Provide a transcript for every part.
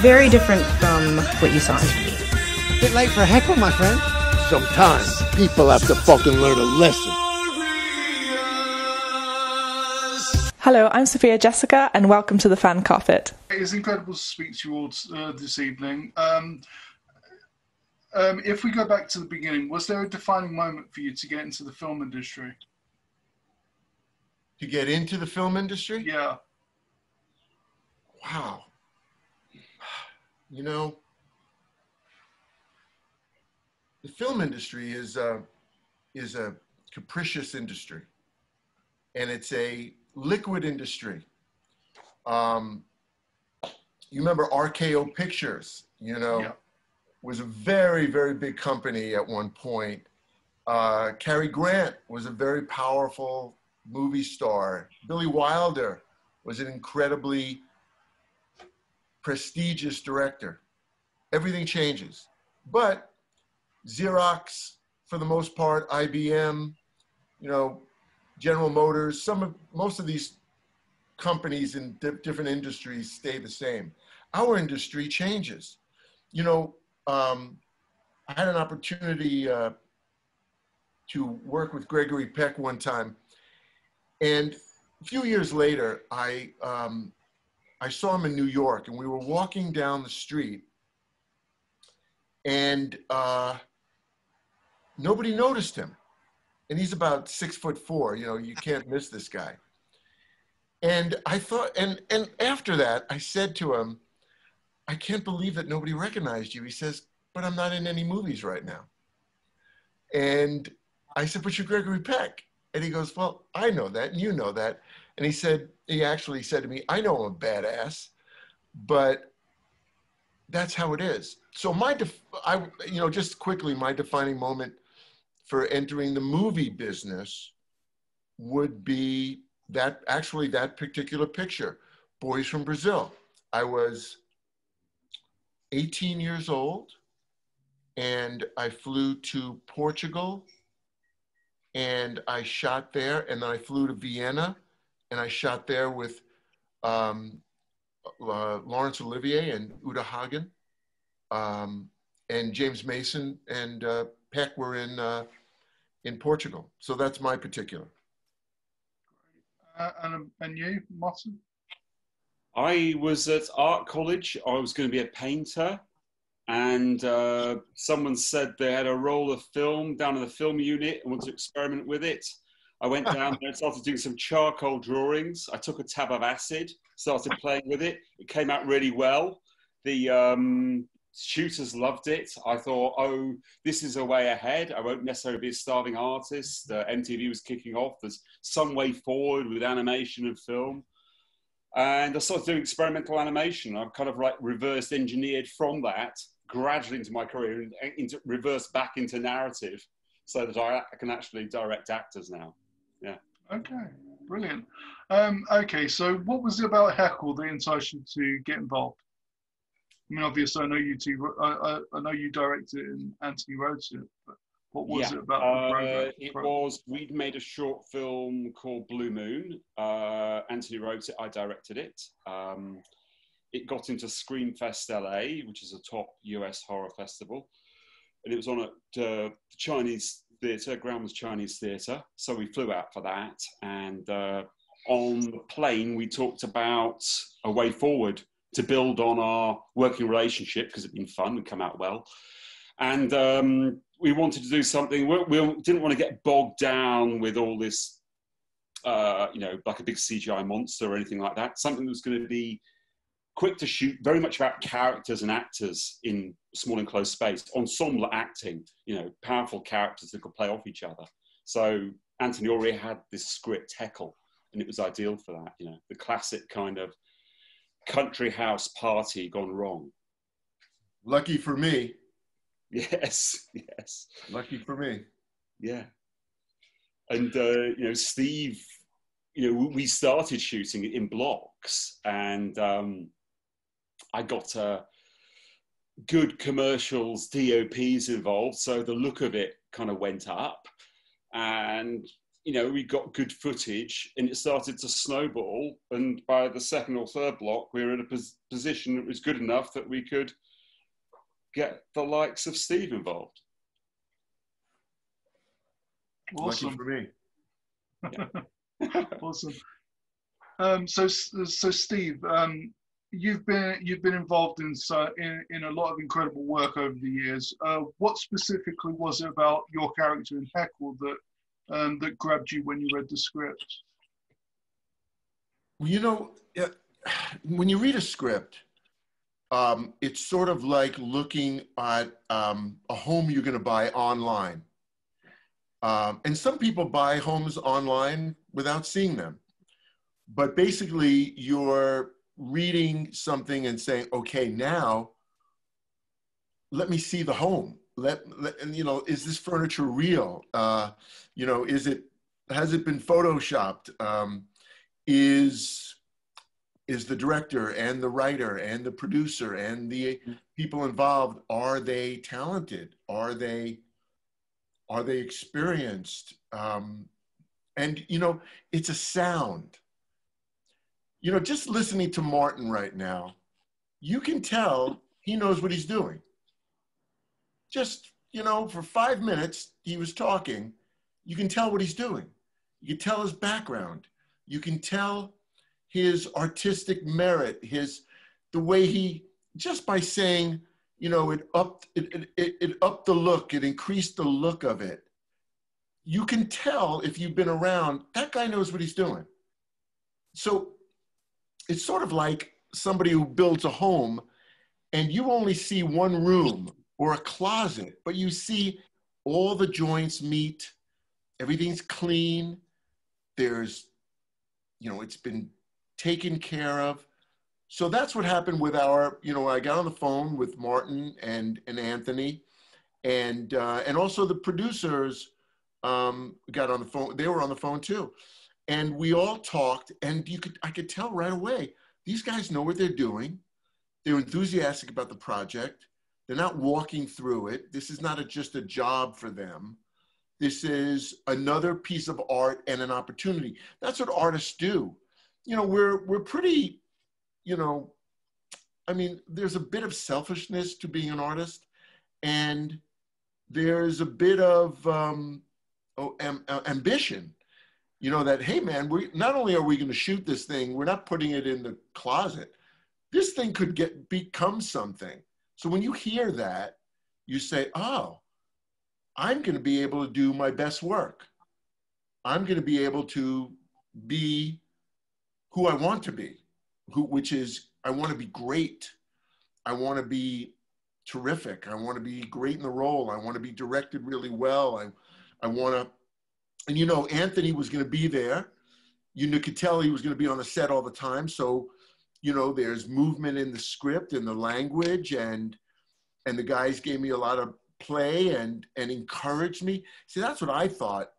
very different from what you saw on TV. Bit late for a heckle, my friend. Sometimes people have to fucking learn a lesson. Hello, I'm Sophia Jessica, and welcome to the Fan Carpet. It's incredible to speak to you all this evening. If we go back to the beginning, was there a defining moment for you to get into the film industry? To get into the film industry? Yeah. Wow. You know, the film industry is a capricious industry, and it's a liquid industry. You remember RKO Pictures, you know, Yeah. was a very, very big company at one point. Cary Grant was a very powerful movie star. Billy Wilder was an incredibly prestigious director. Everything changes. But Xerox, for the most part, IBM, you know, General Motors, most of these companies in different industries stay the same. Our industry changes. You know, I had an opportunity to work with Gregory Peck one time, and a few years later, I saw him in New York, and we were walking down the street, and nobody noticed him. And he's about 6'4", you know, you can't miss this guy. And I thought, and after that, I said to him, I can't believe that nobody recognized you. He says, but I'm not in any movies right now. And I said, but you're Gregory Peck. And he goes, well, I know that, and you know that. And he actually said to me, I know I'm a badass, but that's how it is. So just quickly, my defining moment for entering the movie business would be that particular picture, Boys from Brazil. I was 18 years old, and I flew to Portugal, and I shot there, and then I flew to Vienna, and I shot there with Laurence Olivier and Uta Hagen, and James Mason and Peck were in Portugal. So that's my particular. And you, Martin? I was at art college. I was going to be a painter, and someone said they had a roll of film down in the film unit and wanted to experiment with it. I went down there and started doing some charcoal drawings. I took a tab of acid, started playing with it. It came out really well. The shooters loved it. I thought, oh, this is a way ahead. I won't necessarily be a starving artist. MTV was kicking off. There's some way forward with animation and film. And I started doing experimental animation. I've kind of like reverse engineered from that gradually into my career and reverse back into narrative so that I can actually direct actors now. Yeah. Okay, brilliant. Okay, so what was it about Heckle that enticed you to get involved? I mean, obviously, I know you two. I know you directed it and Anthony wrote it, but what was it about the program? We'd made a short film called Blue Moon. Anthony wrote it, I directed it. It got into Screamfest LA, which is a top US horror festival. And it was on at the Chinese theatre, Grauman's Chinese Theatre. So we flew out for that. And on the plane, we talked about a way forward to build on our working relationship, because it'd been fun and come out well. And we wanted to do something, we didn't want to get bogged down with all this, like a big CGI monster or anything like that. Something that was going to be quick to shoot, very much about characters and actors in small enclosed space, ensemble acting, powerful characters that could play off each other. So Anthony already had this script, Heckle, and it was ideal for that, the classic kind of country house party gone wrong. Lucky for me. Yes. Lucky for me. Yeah. And, Steve, we started shooting it in blocks, and I got good commercials, DOPs involved, so the look of it kind of went up. And, you know, we got good footage, and it started to snowball. And by the second or third block, we were in a position that was good enough that we could get the likes of Steve involved. Awesome. Lucky for me. Yeah. Awesome. So Steve, you've been involved in a lot of incredible work over the years. What specifically was it about your character in Heckle that grabbed you when you read the script? Well, you know, when you read a script, it's sort of like looking at a home you're going to buy online. And some people buy homes online without seeing them. But basically, you're reading something and saying, okay, now let me see the home. And, you know, is this furniture real? You know, has it been photoshopped? Is the director and the writer and the producer and the people involved, are they talented? Are they experienced? And, you know, it's a sound. You know, just listening to Martin right now, you can tell he knows what he's doing. Just, you know, for 5 minutes, he was talking. You can tell what he's doing. You can tell his background. You can tell his artistic merit, the way he, just by saying, you know, it upped the look, it increased the look of it. You can tell, if you've been around, that guy knows what he's doing. So it's sort of like somebody who builds a home and you only see one room or a closet, but you see all the joints meet, everything's clean, there's, you know, it's been taken care of. So that's what happened with our, you know, I got on the phone with Martin and Anthony, and also the producers got on the phone. They were on the phone too. And we all talked, and I could tell right away, these guys know what they're doing. They're enthusiastic about the project. They're not walking through it. This is not just a job for them. This is another piece of art and an opportunity. That's what artists do. You know, we're pretty, you know, I mean, there's a bit of selfishness to being an artist, and there's a bit of ambition. You know, that, hey man, not only are we going to shoot this thing, we're not putting it in the closet. This thing could become something. So when you hear that, you say, oh, I'm going to be able to do my best work. I'm going to be able to be who I want to be, which is, I want to be great. I want to be terrific. I want to be great in the role. I want to be directed really well. I want to, and you know, Anthony was going to be there. You could tell he was going to be on the set all the time. So, you know, there's movement in the script and the language, and the guys gave me a lot of play and encouraged me. See, that's what I thought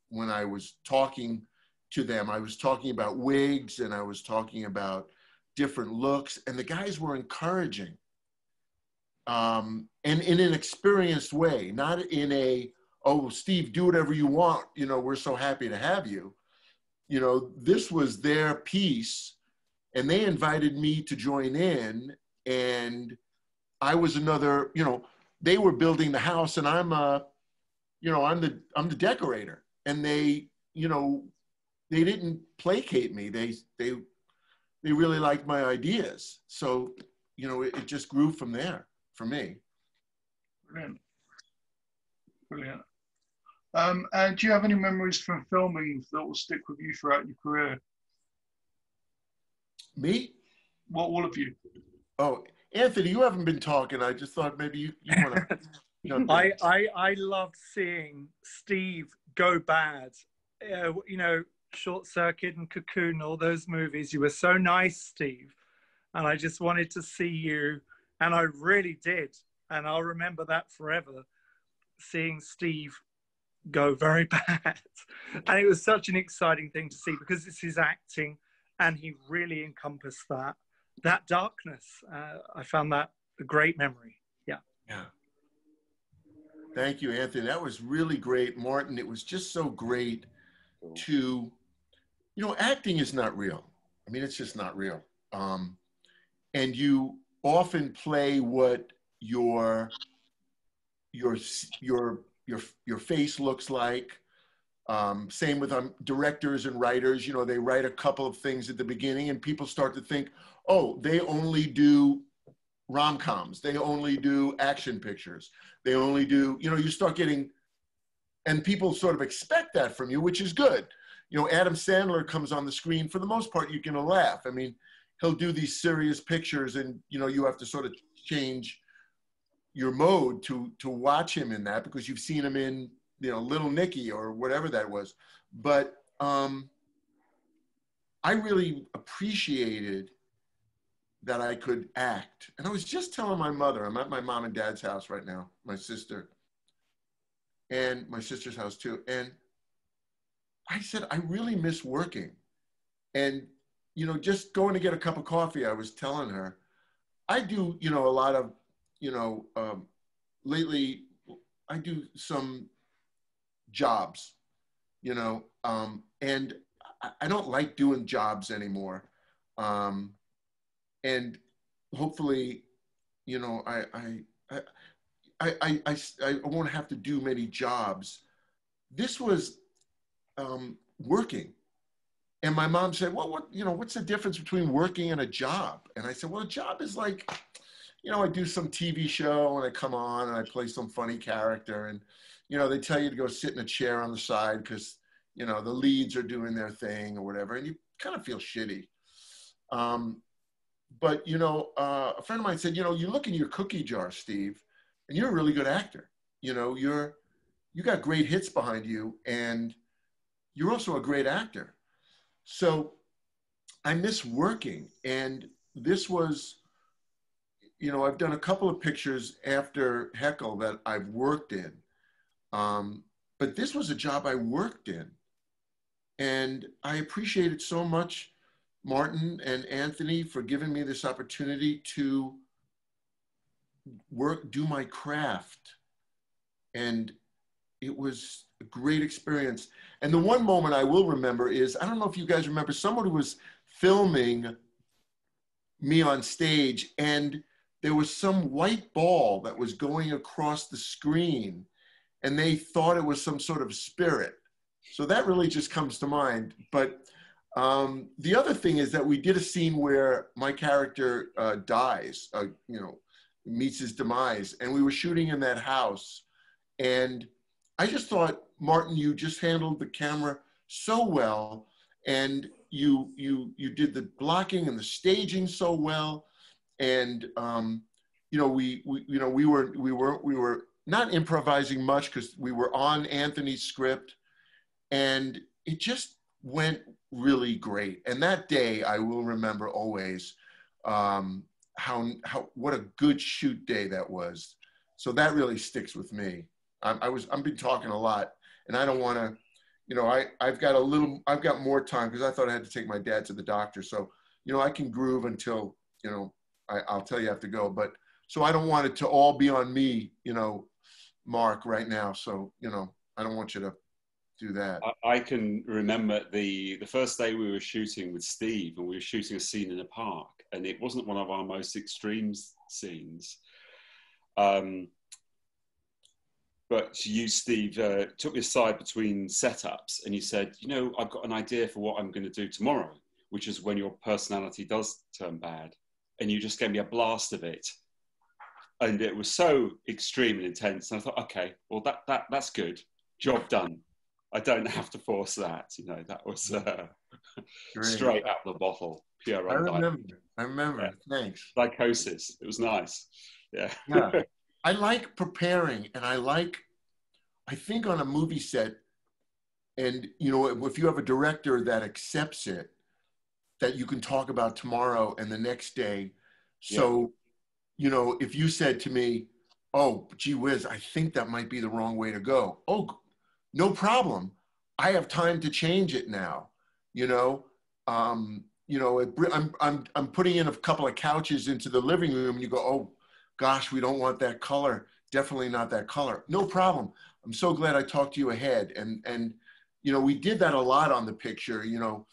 when I was talking to them. I was talking about wigs, and I was talking about different looks, and the guys were encouraging. And in an experienced way, not in a, oh, Steve, do whatever you want. You know, we're so happy to have you. You know, this was their piece, and they invited me to join in, and I was another, you know, they were building the house, and I'm the decorator, and they, you know, they didn't placate me. They really liked my ideas. So, you know, it just grew from there for me. Brilliant. Brilliant. And do you have any memories from filming that will stick with you throughout your career? Me? Well, all of you. Oh, Anthony, you haven't been talking. I just thought maybe you want to. I loved seeing Steve go bad. You know, Short Circuit and Cocoon, all those movies. You were so nice, Steve. And I just wanted to see you. And I really did. And I'll remember that forever, seeing Steve go very bad. And it was such an exciting thing to see, because it's his acting, and he really encompassed that darkness. I found that a great memory. Yeah. Yeah. Thank you, Anthony. That was really great. Martin, it was just so great to, acting is not real. I mean, it's just not real. And you often play what your face looks like. Same with directors and writers. They write a couple of things at the beginning and people start to think, oh, they only do rom-coms. They only do action pictures. They only do, you start getting, and people sort of expect that from you, which is good. Adam Sandler comes on the screen. For the most part, you're going to laugh. I mean, he'll do these serious pictures and, you have to sort of change your mode to watch him in that because you've seen him in, Little Nicky or whatever that was. But I really appreciated that I could act. And I was just telling my mother, I'm at my mom and dad's house right now, my sister, and my sister's house too. And I said, I really miss working. And, just going to get a cup of coffee, I was telling her, I do, a lot of, lately I do some jobs, and I don't like doing jobs anymore. And hopefully, I won't have to do many jobs. This was working. And my mom said, well, what's the difference between working and a job? And I said, well, a job is like, I do some TV show and I come on and I play some funny character and, they tell you to go sit in a chair on the side because, the leads are doing their thing or whatever. And you kind of feel shitty. But, a friend of mine said, you look in your cookie jar, Steve, and you're a really good actor. You got great hits behind you and you're also a great actor. So I miss working. And this was, I've done a couple of pictures after Heckle that I've worked in. But this was a job I worked in. And I appreciate it so much, Martin and Anthony, for giving me this opportunity to do my craft. And it was a great experience. And the one moment I will remember is, I don't know if you guys remember, someone who was filming me on stage and there was some white ball that was going across the screen and they thought it was some sort of spirit. So that really just comes to mind. But the other thing is that we did a scene where my character dies, meets his demise, and we were shooting in that house. And I just thought, Martin, you just handled the camera so well, and you did the blocking and the staging so well, and we were not improvising much because we were on Anthony's script, and it just went really great. And that day I will remember always what a good shoot day that was. So that really sticks with me. I've been talking a lot, and I don't want to, I've got more time because I thought I had to take my dad to the doctor. So, I can groove until, I'll tell you I have to go. But so I don't want it to all be on me, Marc, right now. So, I don't want you to do that. I can remember the first day we were shooting with Steve, and we were shooting a scene in a park, and it wasn't one of our most extreme scenes. But you, Steve, took me aside between setups and you said, I've got an idea for what I'm going to do tomorrow, which is when your personality does turn bad. And you just gave me a blast of it. And it was so extreme and intense. And I thought, okay, well, that's good. Job done. I don't have to force that. That was straight out the bottle. Pure. I remember. Yeah. Thanks. Psychosis. It was nice. Yeah. I like preparing, and I think on a movie set, and if you have a director that accepts it, that you can talk about tomorrow and the next day. So, if you said to me, oh, gee whiz, I think that might be the wrong way to go. Oh, no problem. I have time to change it now. I'm putting in a couple of couches into the living room, and you go, oh gosh, we don't want that color. definitely not that color. No problem. I'm so glad I talked to you ahead. And you know, we did that a lot on the picture, you know,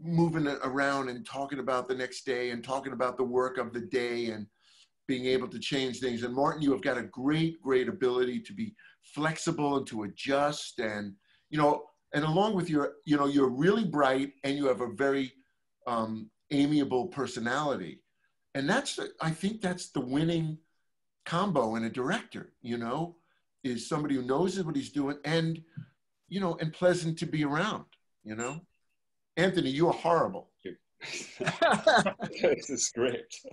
moving around and talking about the next day and talking about the work of the day and being able to change things. And Martin, you have got a great ability to be flexible and to adjust, and, you know, and along with your, you know, you're really bright and you have a very amiable personality. And that's, I think that's the winning combo in a director, you know, is somebody who knows what he's doing and, you know, and pleasant to be around, you know. Anthony, you are horrible. It's a script.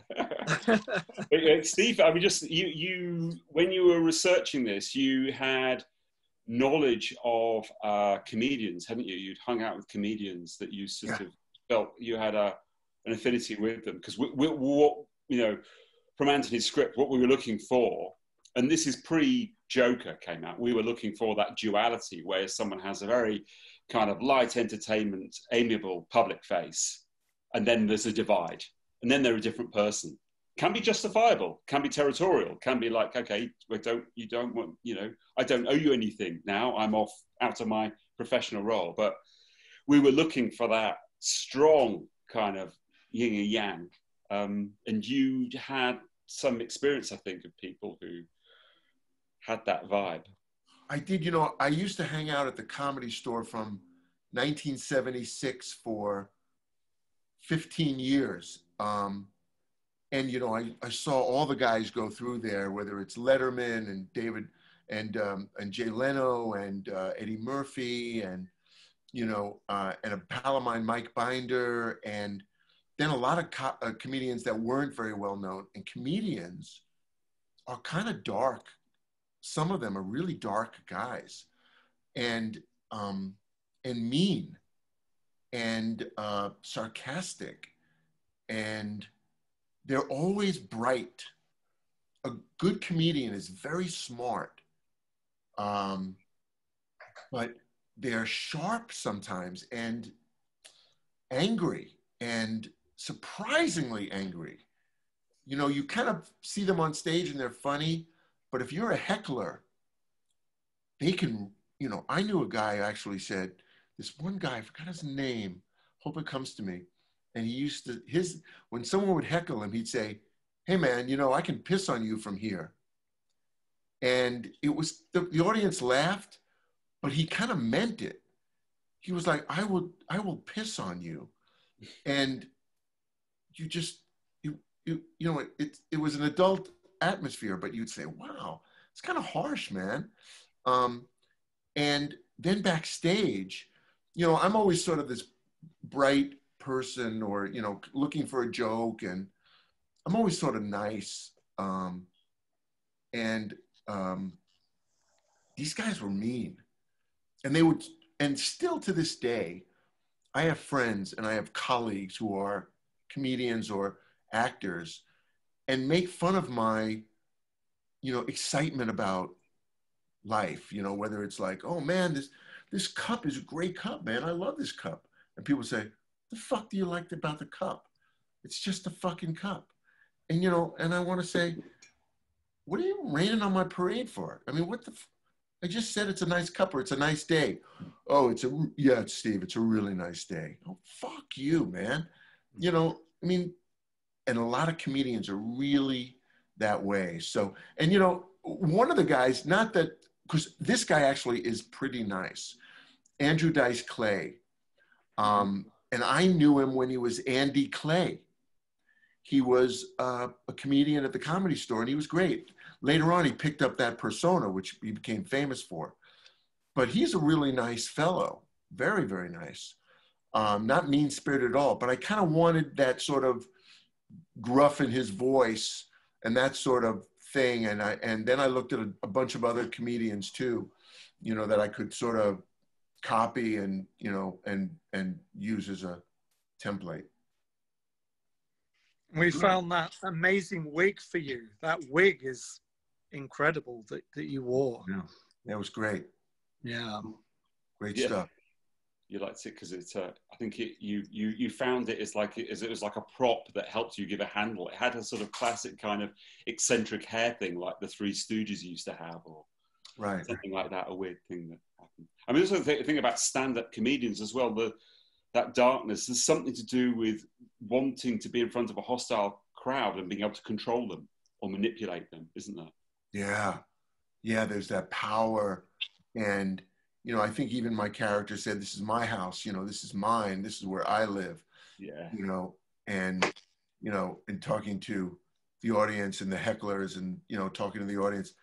Steve, I mean, just you when you were researching this, you had knowledge of comedians, hadn't you? You'd hung out with comedians that you sort of felt you had an affinity with them, because what, you know, from Anthony's script, what we were looking for, and this is pre-Joker came out, we were looking for that duality where someone has a very kind of light entertainment, amiable public face, and then there's a divide, and then they're a different person. Can be justifiable, can be territorial, can be like, okay, you don't want, you know, I don't owe you anything now, I'm off out of my professional role. But we were looking for that strong kind of yin and yang. And you had some experience, I think, of people who had that vibe. I did, you know, I used to hang out at the Comedy Store from 1976 for 15 years. And, you know, I saw all the guys go through there, whether it's Letterman and David and Jay Leno and Eddie Murphy and, you know, and a pal of mine, Mike Binder, and then a lot of comedians that weren't very well known. And comedians are kind of dark. Some of them are really dark guys, and mean, and sarcastic, and they're always bright. A good comedian is very smart, but they're sharp sometimes and angry, and surprisingly angry. You know, you kind of see them on stage and they're funny, but if you're a heckler, they can, you know, I knew a guy actually said, this one guy, I forgot his name, hope it comes to me. And he used to, when someone would heckle him, he'd say, hey man, you know, I can piss on you from here. And it was, the audience laughed, but he kind of meant it. He was like, I will piss on you. And you just, you know, it was an adult atmosphere, but you'd say, wow, it's kind of harsh, man. And then backstage, you know, I'm always sort of this bright person, or, you know, looking for a joke, and I'm always sort of nice. These guys were mean, and they would, and still to this day, I have friends and I have colleagues who are comedians or actors and make fun of my, you know, excitement about life, you know, whether it's like, oh man, this cup is a great cup, man. I love this cup. And people say, the fuck do you like about the cup? It's just a fucking cup. And, you know, and I want to say, what are you raining on my parade for? I mean, what the, I just said it's a nice cup, or it's a nice day. Oh, yeah, Steve, it's a really nice day. Oh, fuck you, man. You know, I mean, and a lot of comedians are really that way. So, and, you know, one of the guys, not that, because this guy actually is pretty nice, Andrew Dice Clay. And I knew him when he was Andy Clay. He was a comedian at the Comedy Store, and he was great. Later on, he picked up that persona, which he became famous for. But he's a really nice fellow, very, very nice. Not mean-spirited at all, but I kind of wanted that sort of gruff in his voice and that sort of thing. And then I looked at a bunch of other comedians too, you know, that I could sort of copy and, you know, and use as a template. We found that amazing wig for you. That wig is incredible that you wore. Yeah, that was great. Yeah. Great stuff. You liked it because it's. I think you found it as it was like a prop that helped you give a handle. It had a sort of classic kind of eccentric hair thing, like the Three Stooges used to have, or Right. something like that. A weird thing that happened. I mean, there's the thing about stand-up comedians as well. That darkness. There's something to do with wanting to be in front of a hostile crowd and being able to control them or manipulate them, isn't there? Yeah. Yeah, there's that power. And, you know, I think even my character said, this is my house, you know, this is mine, this is where I live. Yeah. You know, and, you know, and talking to the audience and the hecklers and, you know, talking to the audience,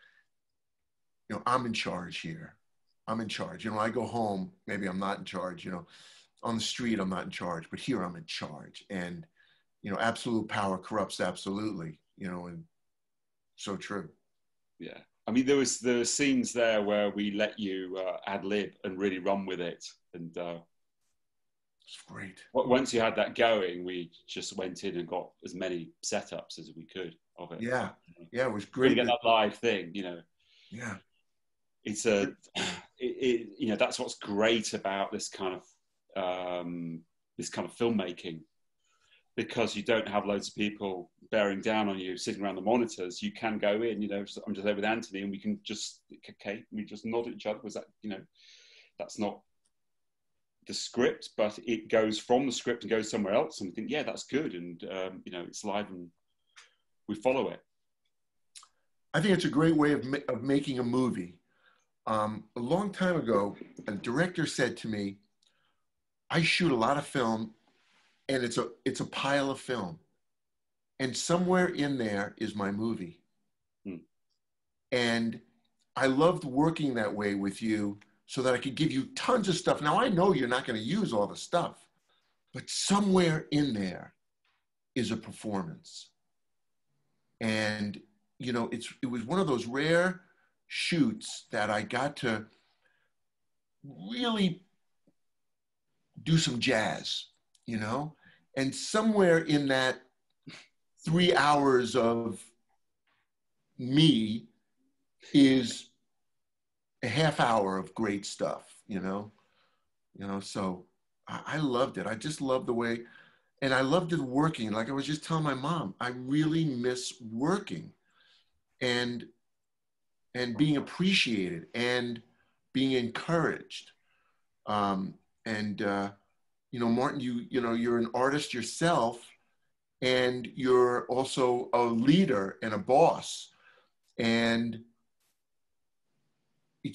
you know, I'm in charge here. I'm in charge. You know, I go home, maybe I'm not in charge, you know, on the street, I'm not in charge, but here I'm in charge. And, you know, absolute power corrupts absolutely, you know, and so true. Yeah. I mean, there were scenes there where we let you ad lib and really run with it. And it's great. Once you had that going, we just went in and got as many setups as we could of it. Yeah. Yeah, it was great. Really get that live thing, you know. Yeah. It's you know, that's what's great about this kind of filmmaking, because you don't have loads of people bearing down on you, sitting around the monitors. You can go in, you know, I'm just there with Anthony and we can just, okay, we just nod at each other. Was that, you know, that's not the script, but it goes from the script and goes somewhere else. And we think, yeah, that's good. And, you know, it's live and we follow it. I think it's a great way of making a movie. A long time ago, a director said to me, I shoot a lot of film and it's a pile of film. And somewhere in there is my movie. And I loved working that way with you so that I could give you tons of stuff. Now I know you're not going to use all the stuff, but somewhere in there is a performance. And, you know, it was one of those rare shoots that I got to really do some jazz, you know? And somewhere in that 3 hours of me is a half hour of great stuff, you know? So I loved it. I just loved the way, and I loved it working. Like I was just telling my mom, I really miss working and being appreciated and being encouraged. You know, Martin, you know, you're an artist yourself, and you're also a leader and a boss. And it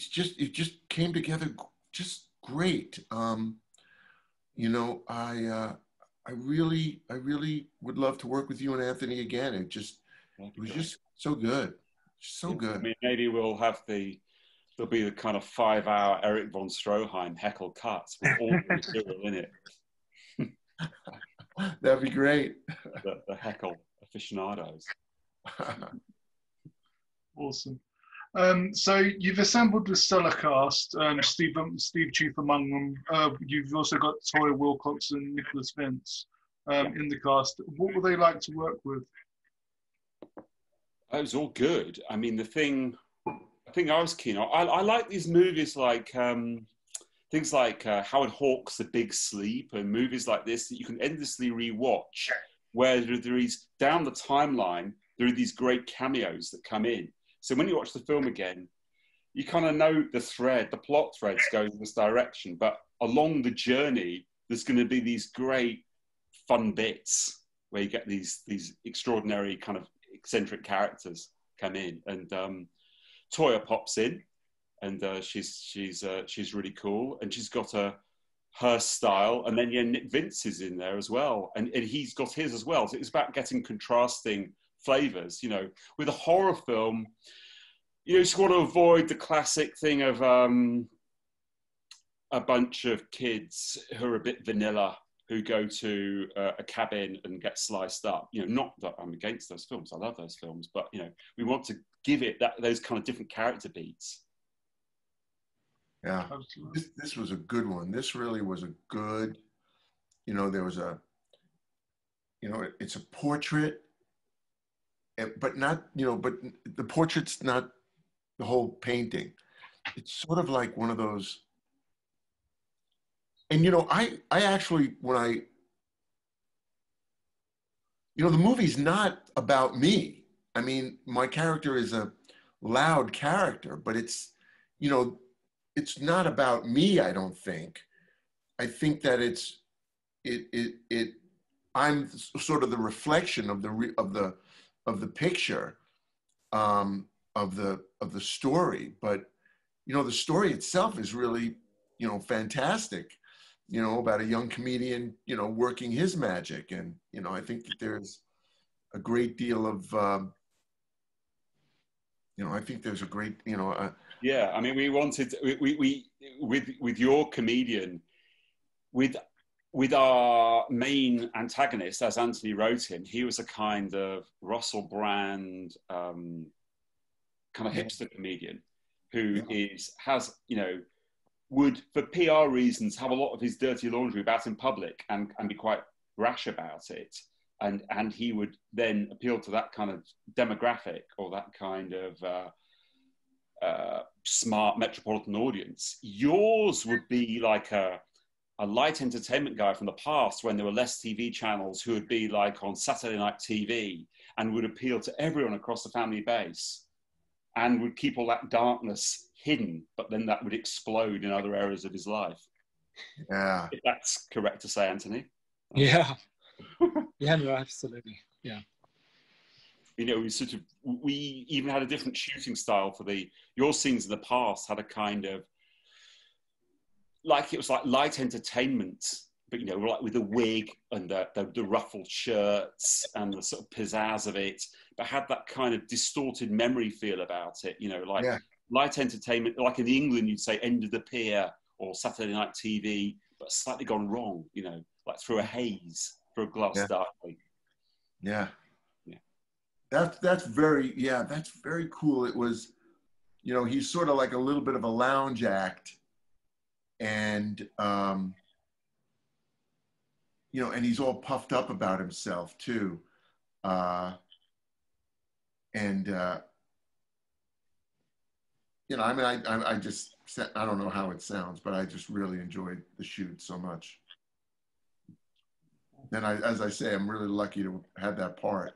just came together just great. You know, I really would love to work with you and Anthony again. It was just so good. So good. I mean, maybe we'll have there'll be the kind of 5-hour Erich von Stroheim Heckle cuts with all the material in it. That'd be great. The Heckle aficionados. Awesome. So you've assembled the stellar cast, Steve chief among them. You've also got Toya Wilcox and Nicholas Vince in the cast. What were they like to work with? It was all good. I mean, the thing I was keen on, I like these movies like things like Howard Hawks' The Big Sleep, and movies like this that you can endlessly rewatch, where there is, down the timeline, there are these great cameos that come in. So when you watch the film again, you kind of know the plot threads going in this direction, but along the journey, there's going to be these great fun bits where you get these extraordinary kind of eccentric characters come in. And Toya pops in, and she's really cool, and she's got her style, and then Nick Vince is in there as well, and he's got his as well. So it's about getting contrasting flavors. You know, with a horror film, you just want to avoid the classic thing of a bunch of kids who are a bit vanilla, who go to a cabin and get sliced up. You know, not that I'm against those films, I love those films, but you know, we want to give it those kind of different character beats. Yeah, this was a good one. This really was a good, you know, there was it's a portrait, but not, you know, but the portrait's not the whole painting. It's sort of like one of those And, you know, I actually, when you know, the movie's not about me. I mean, my character is a loud character, but it's, you know, it's not about me, I don't think. I think that I'm sort of the reflection of the picture, of the story. But, you know, the story itself is really, you know, fantastic, you know, about a young comedian, you know, working his magic. And, you know, I think that there's a great deal of, you know, I think there's a great, you know. Yeah, I mean, we wanted, we with your comedian, with our main antagonist, as Anthony wrote him, he was a kind of Russell Brand, kind of hipster comedian who has, you know, would, for PR reasons, have a lot of his dirty laundry about in public and be quite rash about it. And he would then appeal to that kind of demographic, or that kind of smart metropolitan audience. Yours would be like a light entertainment guy from the past, when there were less TV channels, who would be like on Saturday night TV and would appeal to everyone across the family base and would keep all that darkness hidden, but then that would explode in other areas of his life. Yeah. If that's correct to say, Anthony. Yeah. Yeah, no, absolutely. Yeah. You know, we even had a different shooting style for your scenes in the past had a kind of, like, it was like light entertainment, but, you know, like with the wig and the ruffled shirts and the sort of pizzazz of it, but had that kind of distorted memory feel about it, you know, like light entertainment, like in England, you'd say End of the Pier or Saturday Night TV, but slightly gone wrong, you know, like through a haze, through a glass darkly. Yeah. That's very cool. It was, you know, he's sort of like a little bit of a lounge act, and you know, and he's all puffed up about himself too, and you know, I mean, I just, I don't know how it sounds, but I just really enjoyed the shoot so much. And as I say, I'm really lucky to have that part,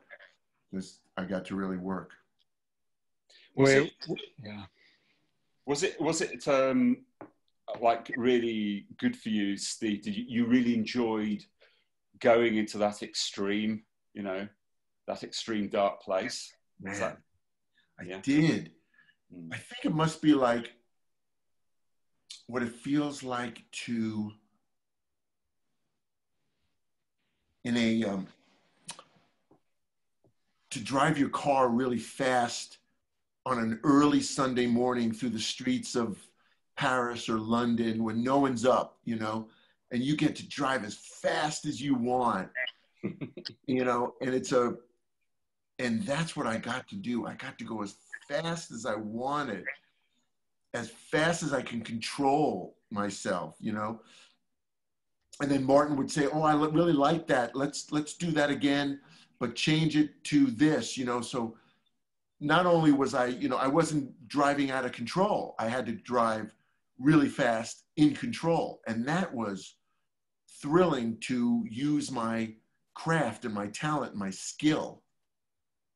because I got to really work. Was it like really good for you, Steve? Did you really enjoyed going into that extreme, you know, that extreme dark place? Man, I did. I think it must be like what it feels like to, to drive your car really fast on an early Sunday morning through the streets of Paris or London when no one's up, you know, and you get to drive as fast as you want, you know, and that's what I got to do. I got to go as fast as I wanted, as fast as I can control myself, you know. And then Martin would say, "Oh, I really like that. Let's do that again, but change it to this," you know. So not only was I, you know, I wasn't driving out of control. I had to drive really fast in control. And that was thrilling, to use my craft and my talent and my skill.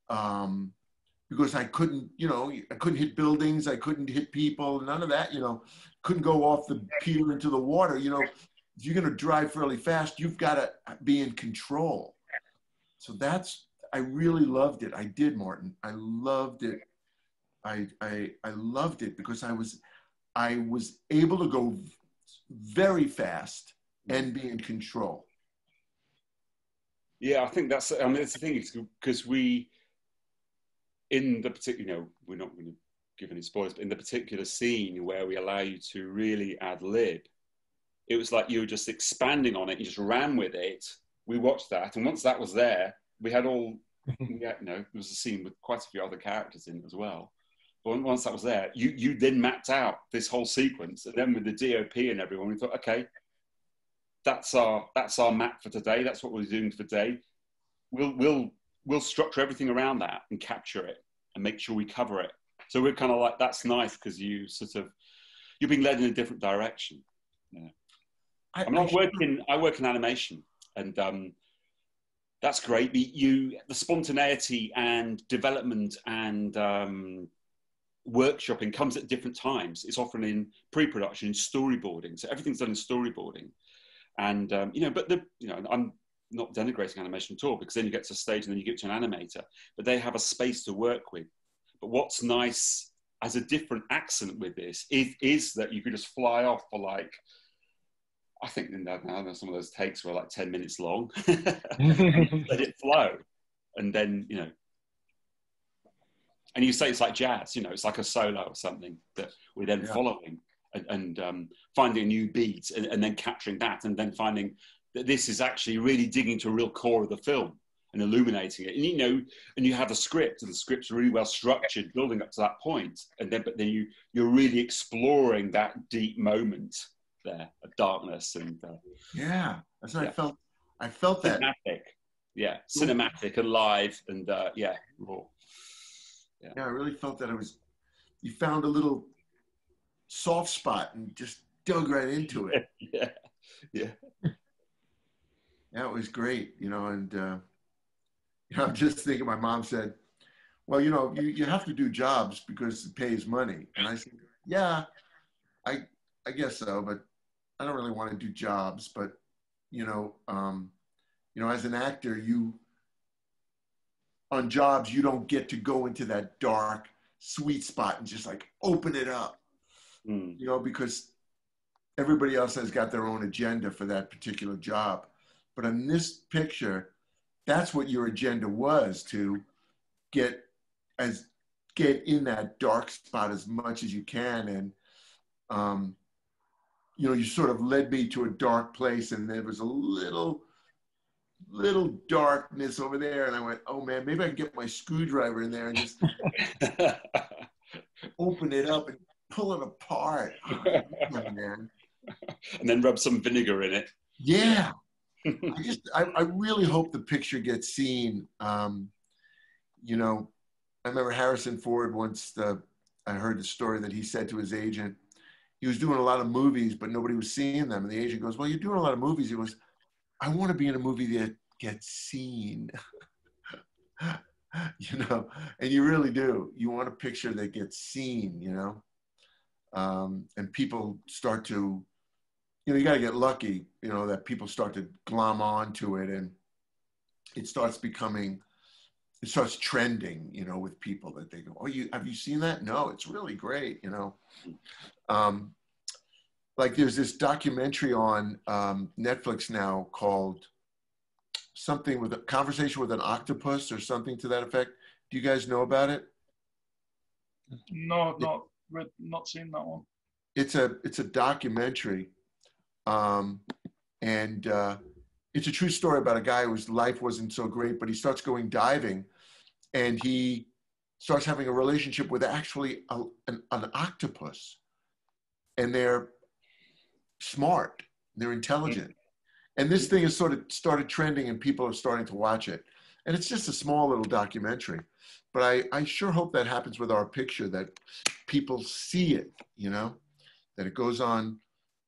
Because I couldn't, you know, I couldn't hit buildings. I couldn't hit people, none of that, you know, couldn't go off the pier into the water. You know, if you're going to drive fairly fast, you've got to be in control. So I really loved it. I did, Martin. I loved it. I loved it because I was able to go very fast and be in control. Yeah, I think that's, I mean, it's the thing, because in the particular, you know, we're not going to give any spoilers, but in the particular scene where we allow you to really ad lib, it was like you were just expanding on it. You just ran with it. We watched that, and once that was there, we had all, you know, there was a scene with quite a few other characters in it as well. But once that was there, you then mapped out this whole sequence, and then with the DOP and everyone, we thought, okay, that's our map for today. That's what we're doing for today. We'll structure everything around that and capture it and make sure we cover it. So we're kind of like, that's nice, because you're being led in a different direction. Yeah. I work in animation, and that's great. The spontaneity and development and workshopping comes at different times. It's often in pre-production, in storyboarding. So everything's done in storyboarding, and but I'm not denigrating animation at all, because then you get to a stage and then you give it to an animator, but they have a space to work with. But what's nice as a different accent with this is that you could just fly off for like, I think some of those takes were like 10 minutes long. Let it flow. And then, and you say it's like jazz, it's like a solo or something that we're then following and finding a new beat and then capturing that, and then finding that this is actually really digging to a real core of the film and illuminating it. And, and you have a script, and the script's really well structured, building up to that point. And then, but then you're really exploring that deep moment there of darkness. And yeah, that's what I felt. I felt that. Cinematic. Yeah, cinematic and live and raw. Yeah, I really felt that you found a little soft spot and just dug right into it. Yeah. That was great, and I'm just thinking, my mom said, well, you have to do jobs because it pays money. And I said, yeah, I guess so, but I don't really want to do jobs. But, as an actor, on jobs, you don't get to go into that dark, sweet spot and just like open it up, because everybody else has got their own agenda for that particular job. But in this picture, that's what your agenda was, to get in that dark spot as much as you can. And, you sort of led me to a dark place, and there was a little darkness over there. And I went, oh man, maybe I can get my screwdriver in there and just open it up and pull it apart. Oh, man. And then rub some vinegar in it. Yeah. I really hope the picture gets seen. I remember Harrison Ford once, I heard the story that he said to his agent, he was doing a lot of movies, but nobody was seeing them. And the agent goes, well, you're doing a lot of movies. He goes, I want to be in a movie that gets seen. And you really do. You want a picture that gets seen, and people start to, you got to get lucky, that people start to glom on to it, and it starts trending, with people, that they go, oh, have you seen that? No, it's really great, Like there's this documentary on Netflix now called something with a conversation with an octopus or something to that effect. Do you guys know about it? No, not seen that one. It's a documentary. And it's a true story about a guy whose life wasn't so great, but he starts going diving, and he starts having a relationship with actually an octopus. And they're smart, they're intelligent. And this thing has sort of started trending, and people are starting to watch it. And it's just a small little documentary. But I sure hope that happens with our picture, that people see it, that it goes on,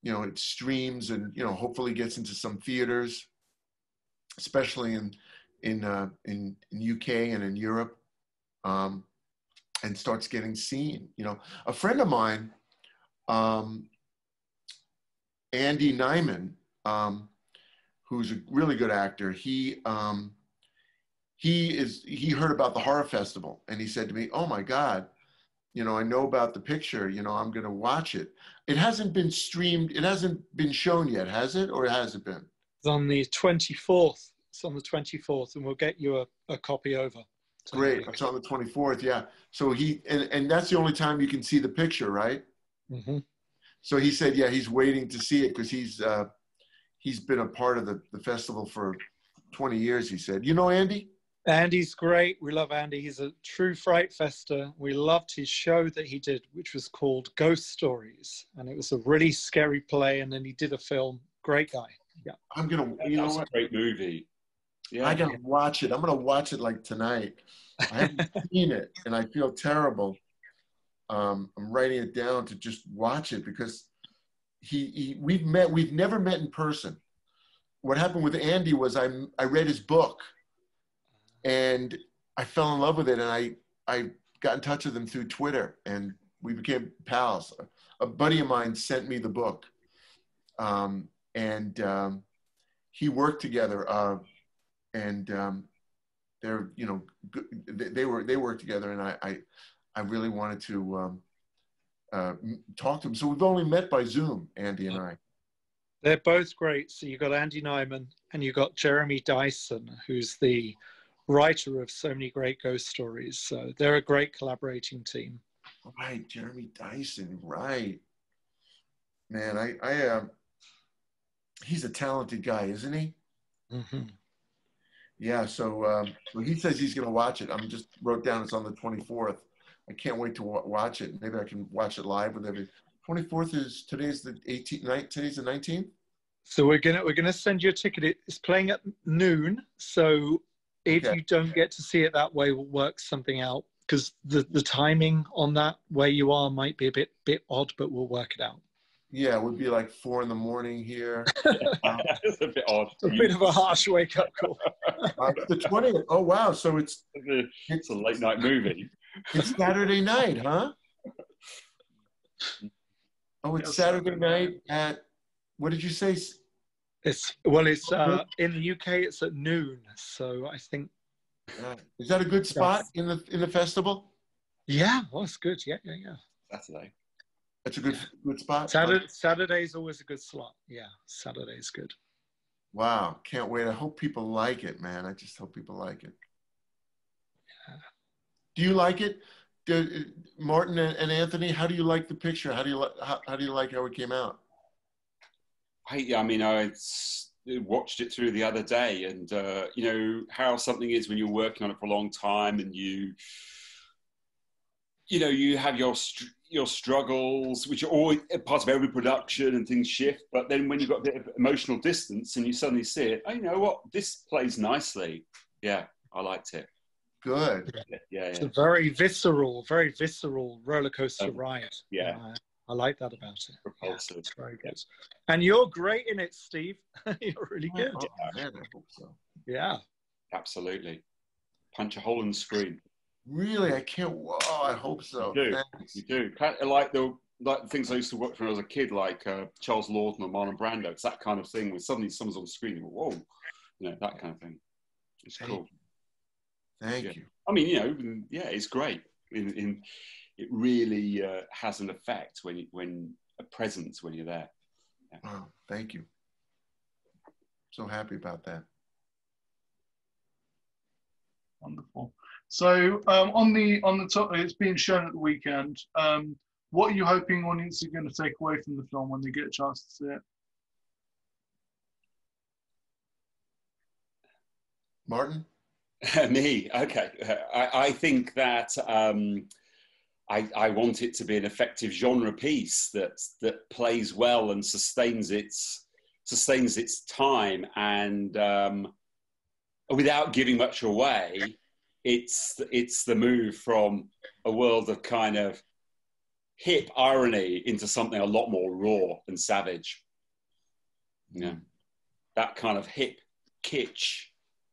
it streams and, hopefully gets into some theaters, especially in UK and in Europe, and starts getting seen. A friend of mine, Andy Nyman, who's a really good actor, he heard about the horror festival, and he said to me, oh my God, I know about the picture, I'm going to watch it. It hasn't been streamed. It hasn't been shown yet, has it? Or has it been? It's on the 24th. It's on the 24th, and we'll get you a copy over. Great. It's on the 24th. Yeah. So and that's the only time you can see the picture, right? Mm-hmm. So he said, yeah, he's waiting to see it, because he's been a part of the festival for 20 years, he said. You know Andy? Andy's great. We love Andy. He's a true FrightFester. We loved his show that he did, which was called Ghost Stories. And it was a really scary play. And then he did a film. Great guy. Yeah. I'm going to, That's a great movie. Yeah. I got to watch it. I'm going to watch it like tonight. I haven't seen it, and I feel terrible. I'm writing it down to just watch it, because we've never met in person. What happened with Andy was I read his book and I fell in love with it, and I got in touch with him through Twitter and we became pals. A buddy of mine sent me the book, and he worked together, and they're, you know, they worked together, and I really wanted to talk to him. So we've only met by Zoom, Andy and I. They're both great. So you've got Andy Nyman and you've got Jeremy Dyson, who's the writer of so many great ghost stories. So they're a great collaborating team. Right, Jeremy Dyson, right. Man, he's a talented guy, isn't he? Mm-hmm. Yeah, so he says he's going to watch it. Just wrote down it's on the 24th. I can't wait to watch it. Maybe I can watch it live with every. 24th is today's the 18th. Today's the 19th. So we're gonna send you a ticket. It's playing at noon. So if you don't get to see it that way, we'll work something out, because the timing on that where you are might be a bit odd, but we'll work it out. Yeah, it would be like 4 a.m. here. It's a bit odd. A bit of a harsh wake-up call. It's the 20th. Oh wow! So it's a late night movie. It's Saturday night, huh? Oh, it's Saturday night at, what did you say? It's in the UK. It's at noon, so I think. Is that a good spot in the festival? Yeah, well, it's good. Yeah. Saturday. That's a good spot. Saturday's always a good slot. Yeah, Saturday's good. Wow, can't wait. I hope people like it, man. I just hope people like it. Yeah. Do you like it? Martin and Anthony, how do you like the picture? How do you like how it came out? I mean, I watched it through the other day, and you know how something is when you're working on it for a long time, and you have your struggles, which are always part of every production, and things shift. But then when you've got a bit of emotional distance and you suddenly see it, oh, you know what? This plays nicely. Yeah, I liked it. Good. Yeah. It's a very visceral roller coaster ride. Yeah. I like that about it. Propulsive. Yeah, it's very good. And you're great in it, Steve. You're really good. Oh, man, I hope so. Yeah. Absolutely. Punch a hole in the screen. Really? I can't. Oh, I hope so. You do. Like the things I used to watch when I was a kid, like Charles Lawton or Marlon Brando. It's that kind of thing where suddenly someone's on the screen and whoa, that kind of thing. It's cool. Thank you. I mean, it's great. It really has an effect when a presence when you're there. Yeah. Wow, thank you. So happy about that. Wonderful. So on the top, it's being shown at the weekend. What are you hoping audiences are going to take away from the film when they get a chance to see it? Martin? Me, okay. I think that I want it to be an effective genre piece that plays well and sustains its time, and without giving much away, it's the move from a world of kind of hip irony into something a lot more raw and savage. Yeah, that kind of hip kitsch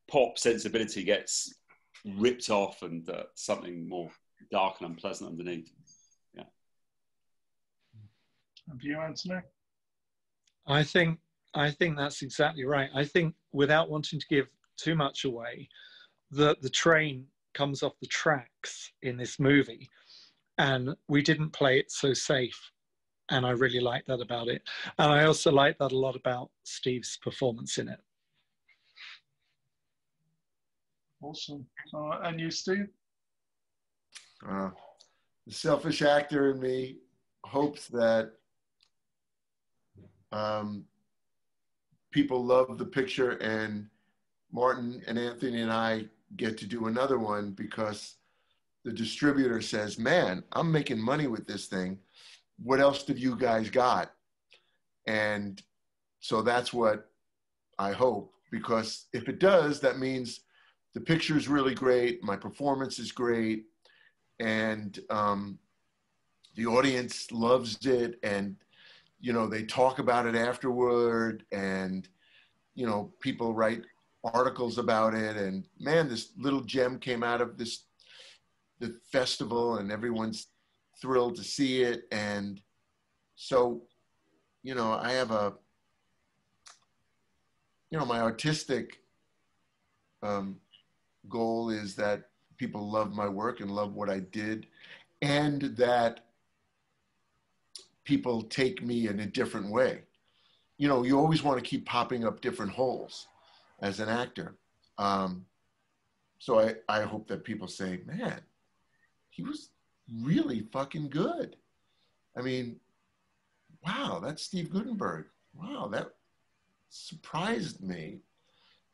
pop sensibility gets ripped off, and something more dark and unpleasant underneath. Yeah. Have you, Anthony? I think that's exactly right. I think, without wanting to give too much away, the train comes off the tracks in this movie, and we didn't play it so safe. And I really like that about it. And I also like that a lot about Steve's performance in it. Awesome. And you, Steve? The selfish actor in me hopes that people love the picture, and Martin and Anthony and I get to do another one because the distributor says, man, I'm making money with this thing. What else have you guys got? And so that's what I hope, because if it does, that means the picture is really great, my performance is great, and the audience loves it, and you know, they talk about it afterward, and, you know, people write articles about it. And man, this little gem came out of the festival, and everyone's thrilled to see it. And so, you know, I have my artistic goal is that people love my work and love what I did, and that people take me in a different way. You know, you always want to keep popping up different holes as an actor. So I hope that people say, man, he was really fucking good. I mean, wow, that's Steve Guttenberg. Wow, that surprised me,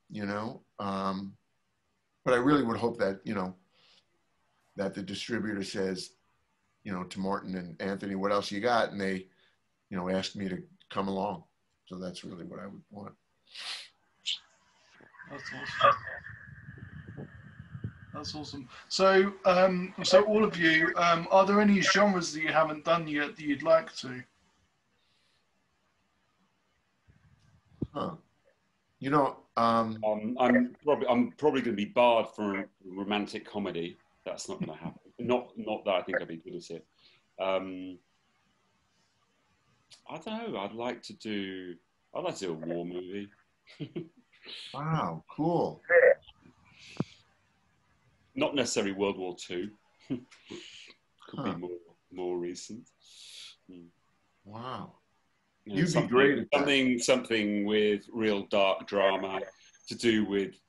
you know. But I really would hope that, you know, that the distributor says, you know, to Martin and Anthony, what else you got? And they, you know, asked me to come along. So that's really what I would want. That's awesome. That's awesome. So, so all of you, are there any genres that you haven't done yet that you'd like to? Huh. You know, I'm probably going to be barred from romantic comedy. That's not going to happen. Not that I think I'd be good at it. I don't know. I'd like to do a war movie. wow, cool. Not necessarily World War II. Could be more recent. Wow. You know, You'd be great at something with real dark drama to do with,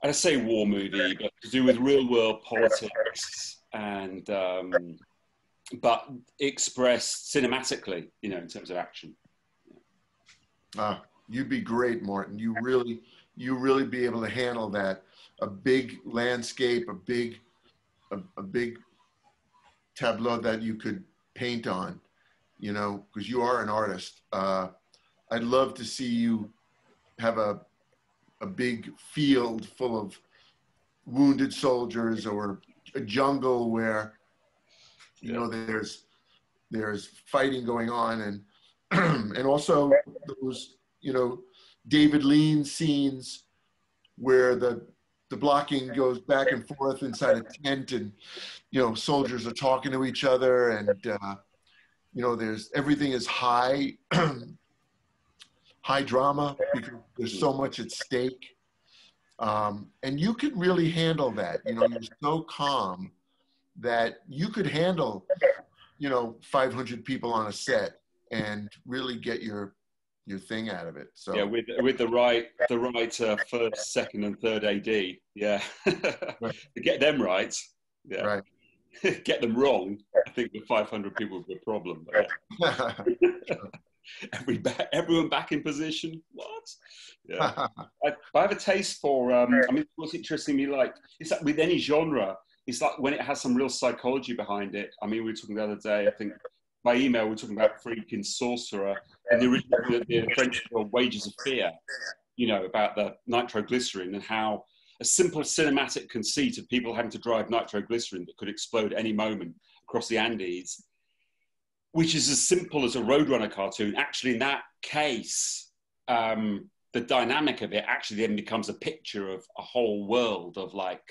I say war movie, but to do with real world politics, and but expressed cinematically, you know, in terms of action. You'd be great, Martin. You really be able to handle that. A big landscape, a big tableau that you could paint on, you know, because you are an artist. I'd love to see you have a big field full of wounded soldiers, or a jungle where, you know, there's fighting going on, and and also those, you know, David Lean scenes where the blocking goes back and forth inside a tent, and, you know, soldiers are talking to each other, and you know, everything is high drama because there's so much at stake. And you could really handle that. You know, you're so calm that you could handle, you know, 500 people on a set and really get your thing out of it. So yeah, with the right first, second, and third AD, yeah, right. To get them right, yeah, right. Get them wrong, I think with 500 people would be a problem. But yeah. Everyone back in position. What? Yeah. I have a taste for. I mean, what's interesting me, like, it's like with any genre, it's like when it has some real psychology behind it. I mean, we were talking the other day, I think by email, we were talking about Freaking Sorcerer and the French Wages of Fear, you know, about the nitroglycerin and how a simple cinematic conceit of people having to drive nitroglycerin that could explode at any moment across the Andes, which is as simple as a Roadrunner cartoon. Actually, in that case, the dynamic of it actually then becomes a picture of a whole world of like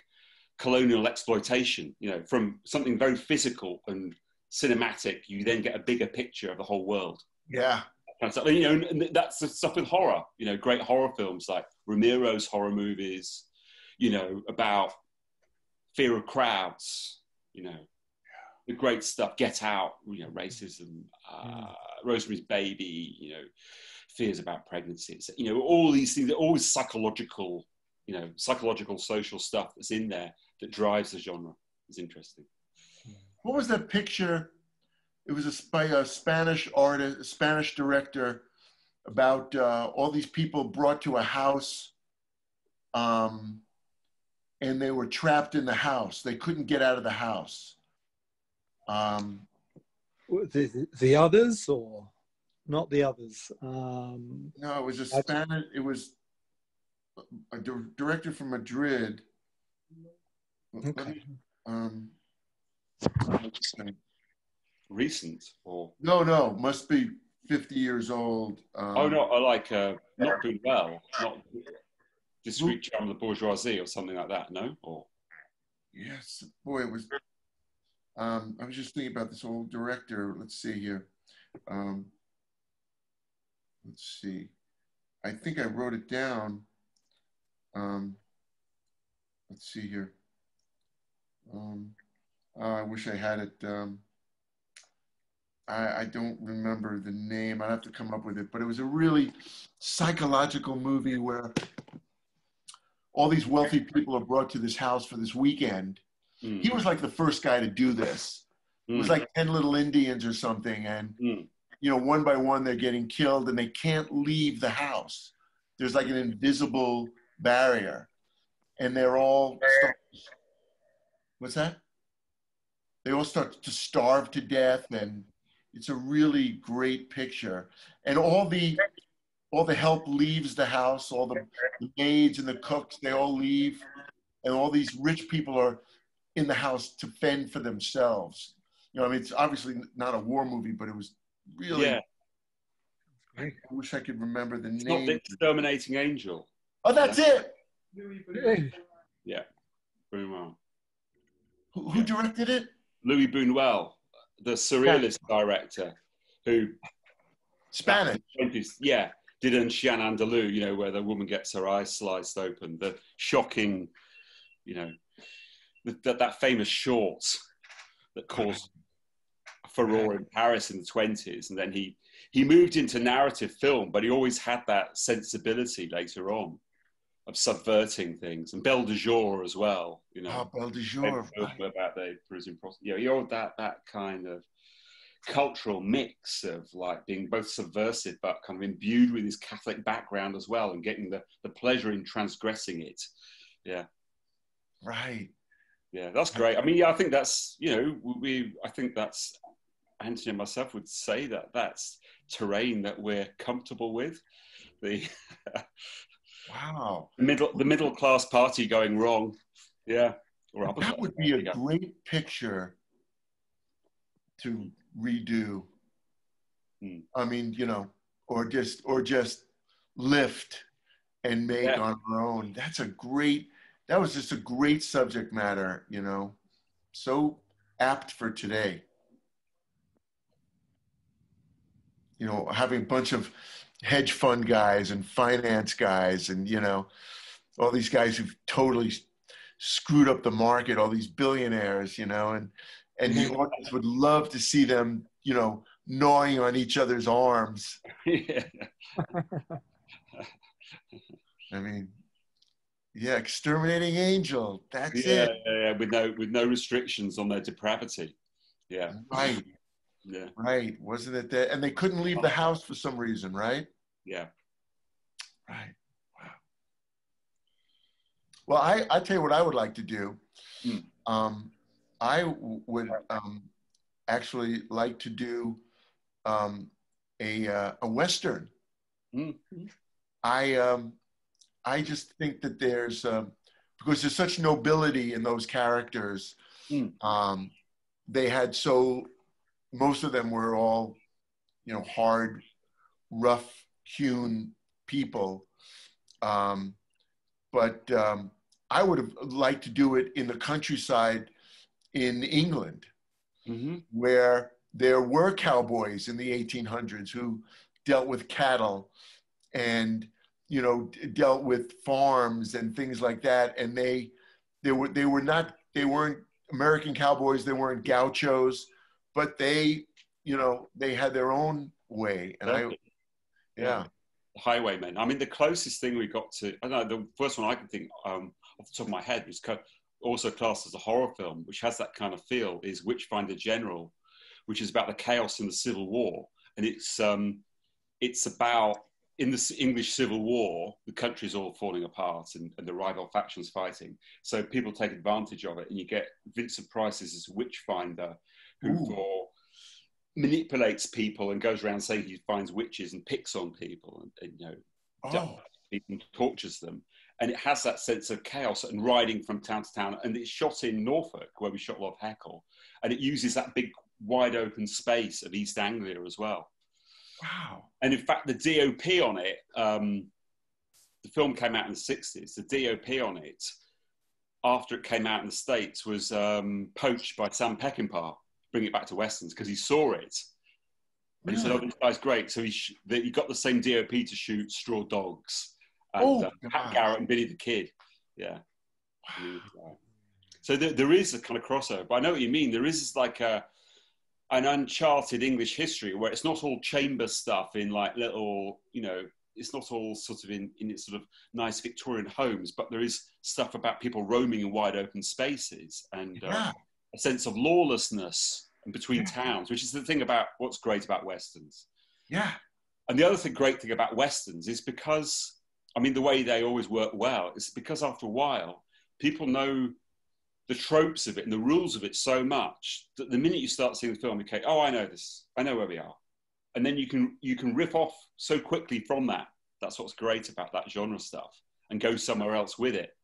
colonial exploitation, you know, from something very physical and cinematic, you then get a bigger picture of the whole world. Yeah. And so, you know, and that's the stuff with horror, you know, great horror films like Romero's horror movies, you know, about fear of crowds, you know, the great stuff, Get Out, you know, racism, Rosemary's Baby, you know, fears about pregnancy, you know, all these things, they're always psychological, you know, psychological social stuff that's in there that drives the genre. It's interesting. What was that picture? It was by a Spanish artist, a Spanish director, about all these people brought to a house, and they were trapped in the house. They couldn't get out of the house. The others, or not the others? No, it was a Spanish. It was a director from Madrid. Okay. recent or? No, must be 50 years old. Oh no, I like not Buñuel, not Discreet Charm of the Bourgeoisie or something like that. No, or yes, boy, it was. I was just thinking about this old director. Let's see here. Let's see. I think I wrote it down. Let's see here. I wish I had it. I don't remember the name. I'd have to come up with it. But it was a really psychological movie where all these wealthy people are brought to this house for this weekend. He was like the first guy to do this. It was like 10 little Indians or something. And, you know, one by one, they're getting killed and they can't leave the house. There's like an invisible barrier. And they're all, what's that? They all start to starve to death. And it's a really great picture. And all the help leaves the house, all the maids and the cooks, they all leave. And all these rich people are in the house to fend for themselves. You know, I mean, it's obviously not a war movie, but it was really, I wish I could remember the name. It's not The Exterminating Angel. Oh, that's it. Yeah, Buñuel. Who directed it? Louis Buñuel, the surrealist director who Spanish. Did Un Chien Andalou, you know, where the woman gets her eyes sliced open, the shocking, you know, that famous short that caused furore in Paris in the 20s. And then he moved into narrative film, but he always had that sensibility later on of subverting things. And Belle de Jour as well, you know. Oh, Belle de Jour. About the prison prostitute. You know, that kind of cultural mix of like being both subversive but kind of imbued with his Catholic background as well and getting the pleasure in transgressing it. Yeah. Right. Yeah, that's great. I mean, yeah, I think that's, you know, I think that's, Anthony and myself would say that that's terrain that we're comfortable with. Wow. The middle class party going wrong. Yeah. That would be a great picture to redo. I mean, you know, or just lift and make on our own. That was just a great subject matter, you know, so apt for today. You know, having a bunch of hedge fund guys and finance guys and, you know, all these guys who've totally screwed up the market, all these billionaires, you know, and the audience would love to see them, you know, gnawing on each other's arms. Yeah. I mean, yeah, Exterminating Angel. That's it. Yeah, with no restrictions on their depravity. Yeah. Right. Yeah. Right. Wasn't it that? And they couldn't leave the house for some reason, right? Yeah. Right. Wow. Well, I tell you what I would like to do. I would actually like to do a Western. I just think that there's because there's such nobility in those characters. They had most of them were all, you know, hard, rough-hewn people. But I would have liked to do it in the countryside in England, where there were cowboys in the 1800s who dealt with cattle and, you know, dealt with farms and things like that. And they weren't American cowboys, they weren't gauchos, but they, you know, they had their own way. And Highwaymen. I mean, the closest thing we got to, I don't know, the first one I can think off the top of my head was also classed as a horror film, which has that kind of feel, is Witchfinder General, which is about the chaos in the Civil War. And it's about, in the English Civil War, the country's all falling apart and the rival factions fighting. So people take advantage of it, and you get Vincent Price as this witchfinder who manipulates people and goes around saying he finds witches and picks on people and you know, and tortures them. And it has that sense of chaos and riding from town to town. And it's shot in Norfolk, where we shot a lot of Heckle. And it uses that big wide open space of East Anglia as well. Wow. And in fact, the DOP on it, the film came out in the 60s. The DOP on it, after it came out in the States, was poached by Sam Peckinpah to bring it back to Westerns because he saw it. And he said, oh, this guy's great. So he got the same DOP to shoot Straw Dogs and Pat Garrett and Billy the Kid. Yeah. Wow. So there is a kind of crossover. But I know what you mean. There is like an uncharted English history where it's not all chamber stuff in like little, you know, it's not all sort of in its sort of nice Victorian homes, but there is stuff about people roaming in wide open spaces and a sense of lawlessness between towns, which is the thing about what's great about Westerns. Yeah. And the other great thing about Westerns is because, I mean, the way they always work well is because after a while, people know the tropes of it and the rules of it so much that the minute you start seeing the film, you go, oh, I know this. I know where we are. And then you can riff off so quickly from that. That's what's great about that genre stuff and go somewhere else with it.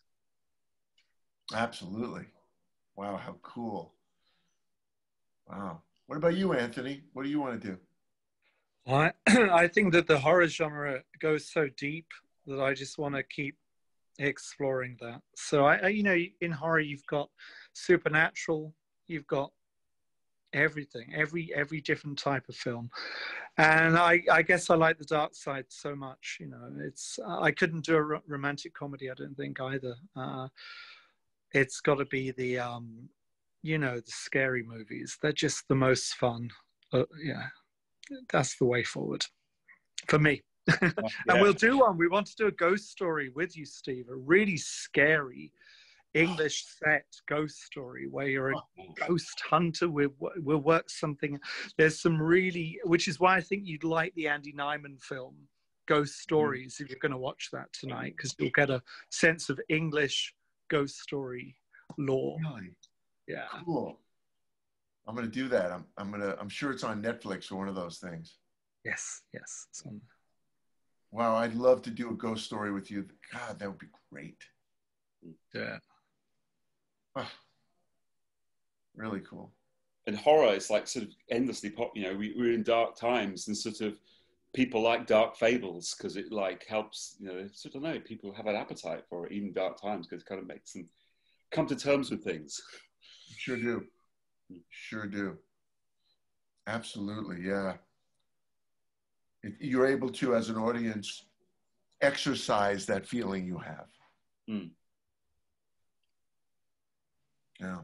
Absolutely. Wow, how cool. Wow. What about you, Anthony? What do you want to do? I think that the horror genre goes so deep that I just want to keep exploring that. So I you know, in horror you've got supernatural, you've got everything, every different type of film, and I guess I like the dark side so much. You know, it's I couldn't do a romantic comedy, I don't think either. It's got to be the you know, the scary movies. They're just the most fun. Yeah, that's the way forward for me. And we'll do one. We want to do a ghost story with you, Steve, a really scary English set ghost story where you're a ghost hunter. We'll work something. There's some really, which is why I think you'd like the Andy Nyman film Ghost Stories if you're going to watch that tonight, because you'll get a sense of English ghost story lore. Really? Yeah. Cool. I'm going to do that. I'm sure it's on Netflix or one of those things. Yes. It's on. Wow, I'd love to do a ghost story with you. God, that would be great. Yeah. Oh, really cool. And horror is like sort of endlessly pop. You know, we're in dark times, and sort of people like dark fables because it like helps. You know, I don't know. People have an appetite for it, even dark times, because it kind of makes them come to terms with things. Sure do. Sure do. Absolutely, yeah. You're able to, as an audience, exercise that feeling you have. Yeah.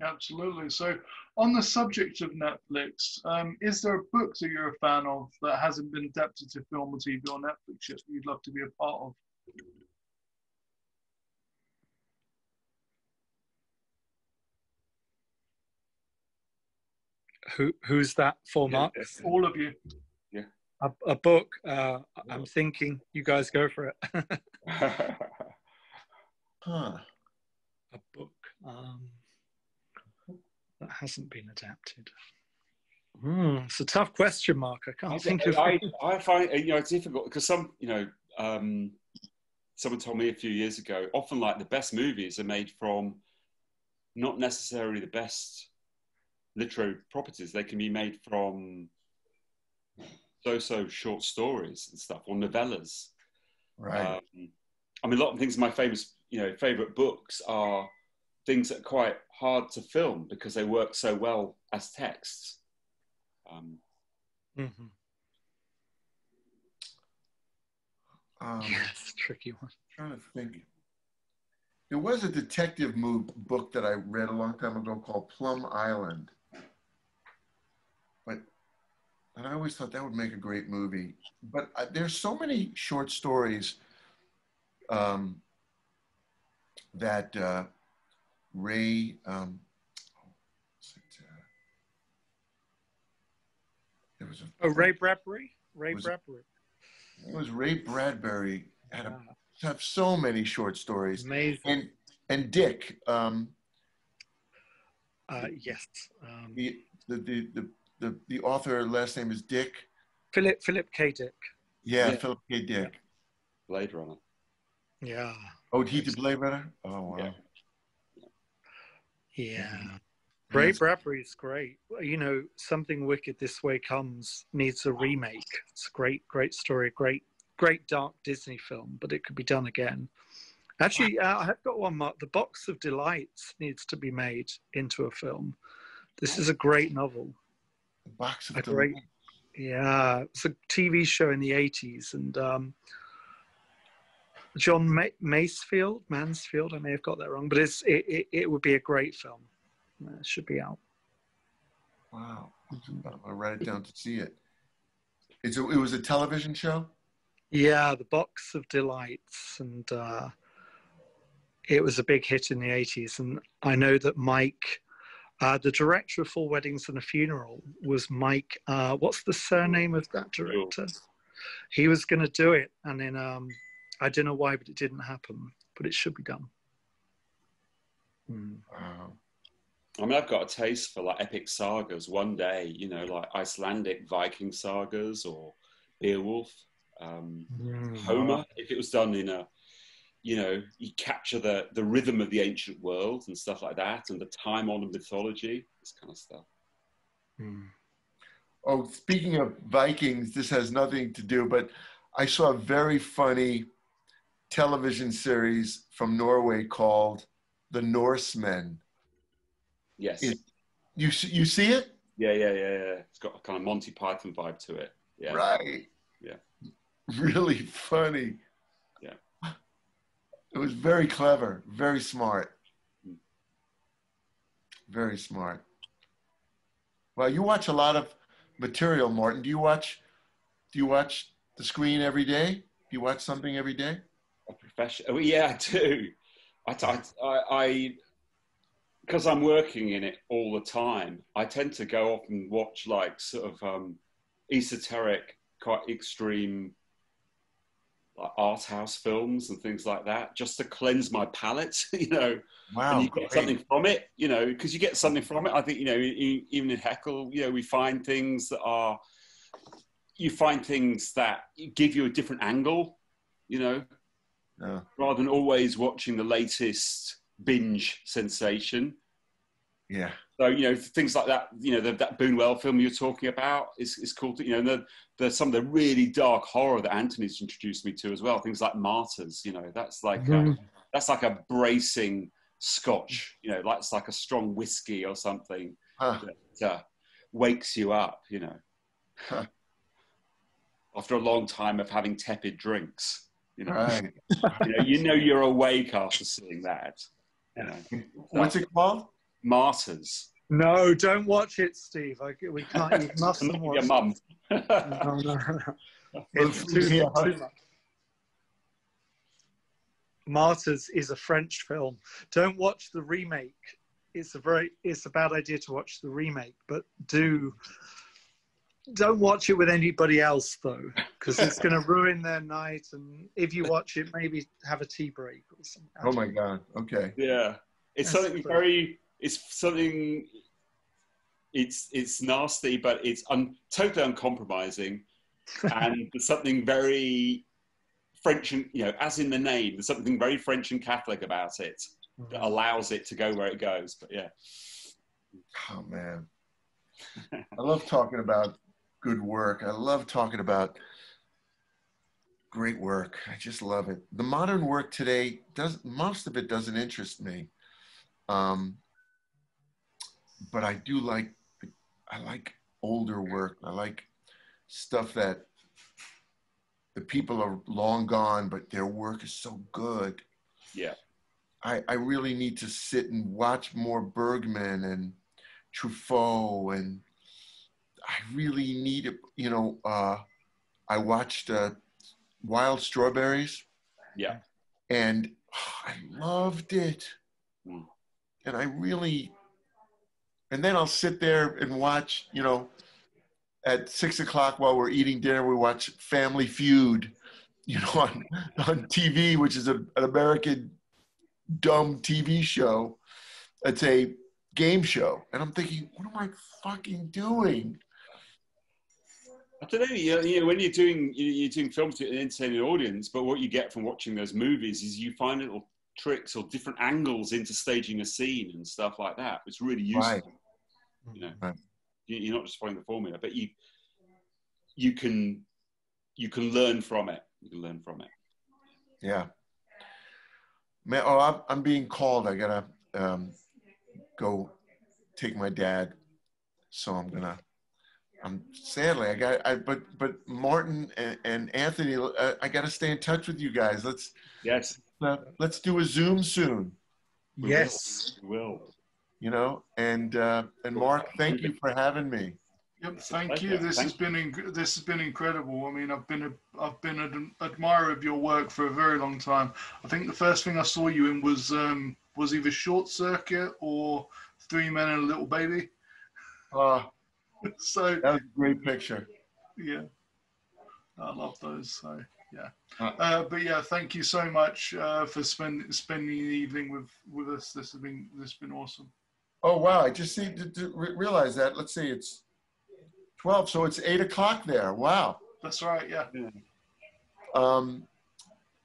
Absolutely. So, on the subject of Netflix, is there a book that you're a fan of that hasn't been adapted to film or TV or Netflix yet that you'd love to be a part of? Who's that for, Mark? All of you. Yeah. A book. I'm thinking you guys go for it. Huh. A book that hasn't been adapted. It's a tough question, Mark. I can't think of. I find it's difficult because someone told me a few years ago. Often, like the best movies are made from not necessarily the best literary properties. They can be made from so short stories and stuff, or novellas. Right. I mean, a lot of things. My favorite books are things that are quite hard to film because they work so well as texts. Yes, tricky one. Trying to think. There was a detective book that I read a long time ago called Plum Island. And I always thought that would make a great movie. But there's so many short stories that Ray, Ray Bradbury? Bradbury. It was Ray Bradbury. Have so many short stories. Amazing. And Dick. Yes. The author last name is Dick. Philip K. Dick. Yeah, Philip K. Dick. Blade Runner. Yeah. Oh, he did Blade Runner? Oh, wow. Yeah. Ray Bradbury's great. You know, Something Wicked This Way Comes needs a remake. It's a great story, great dark Disney film, but it could be done again. Actually, I have got one, Mark. The Box of Delights needs to be made into a film. This is a great novel. The Box of Delights. Yeah, it's a TV show in the 80s, and John Mansfield, I may have got that wrong, but it would be a great film. It should be out. Wow. I'll write it down to see it. It was a television show? Yeah, The Box of Delights, and it was a big hit in the 80s. And I know that Mike, the director of Four Weddings and a Funeral, was Mike. What's the surname of that director? He was going to do it, and then I don't know why, but it didn't happen. But it should be done. Wow. I mean, I've got a taste for like epic sagas one day, you know, like Icelandic Viking sagas or Beowulf, Homer. If it was done in a, you know, you capture the rhythm of the ancient world and stuff like that, and the time-honored mythology, this kind of stuff. Oh, speaking of Vikings, this has nothing to do, but I saw a very funny television series from Norway called The Norsemen. Yes. You see it? Yeah. It's got a kind of Monty Python vibe to it. Yeah. Right. Yeah. Really funny. Yeah. It was very clever, very smart. Very smart. Well, you watch a lot of material, Martin. Do you watch the screen every day? Do you watch something every day? A profession? Oh, yeah, I do. I because I'm working in it all the time, I tend to go off and watch like sort of esoteric, quite extreme like art house films and things like that, just to cleanse my palate, you know. Wow, and you get something from it, you know, because you get something from it. I think, you know, even in Heckle, you know, we find things that give you a different angle, you know, rather than always watching the latest binge sensation. Yeah. So, you know, things like that, you know, that Boonwell film you're talking about is cool. You know, there's some of the really dark horror that Anthony's introduced me to as well. Things like Martyrs, you know, that's like a bracing Scotch, you know, that's like a strong whiskey or something that wakes you up, you know, after a long time of having tepid drinks, you know. Right. you know you're awake after seeing that. You know. What's it called? Martyrs. No, don't watch it, Steve. We can't. You mustn't watch your mum. No. It's too much. Martyrs is a French film. Don't watch the remake. It's a bad idea to watch the remake, but don't watch it with anybody else though, because it's going to ruin their night. And if you watch it, maybe have a tea break or something. Oh my God. Okay. Yeah. It's something very, it's nasty, but it's totally uncompromising. And there's something very French, and, you know, as in the name, there's something very French and Catholic about it that allows it to go where it goes. But yeah. Oh man. I love talking about good work. I love talking about great work. I just love it. The modern work today, most of it doesn't interest me. But I do like older work. I like stuff that the people are long gone, but their work is so good. Yeah. I really need to sit and watch more Bergman and Truffaut, and I really need it. You know, I watched Wild Strawberries. Yeah. And I loved it. And and then I'll sit there and watch, you know, at 6 o'clock while we're eating dinner, we watch Family Feud, you know, on TV, which is an American dumb TV show. It's a game show. And I'm thinking, what am I fucking doing? I don't know, you know, when you're doing films to entertain an audience, but what you get from watching those movies is you find little tricks or different angles into staging a scene and stuff like that. It's really useful. Right. You know, Right. you're not just following the formula, but you can learn from it. You can learn from it. Yeah. Man, oh, I'm being called. I gotta go take my dad. So sadly, but Martin and Anthony, I gotta stay in touch with you guys. Let's do a Zoom soon. Yes. We will. You know, and Marc, thank you for having me. Yep, thank you. This has been incredible. I mean, I've been an admirer of your work for a very long time. I think the first thing I saw you in was either Short Circuit or Three Men and a Little Baby. So that was a great picture. Yeah, I love those. So yeah, but yeah, thank you so much for spending the evening with us. This has been awesome. Oh wow! I just need to realize that. Let's see, it's 12, so it's 8 o'clock there. Wow. That's right. Yeah.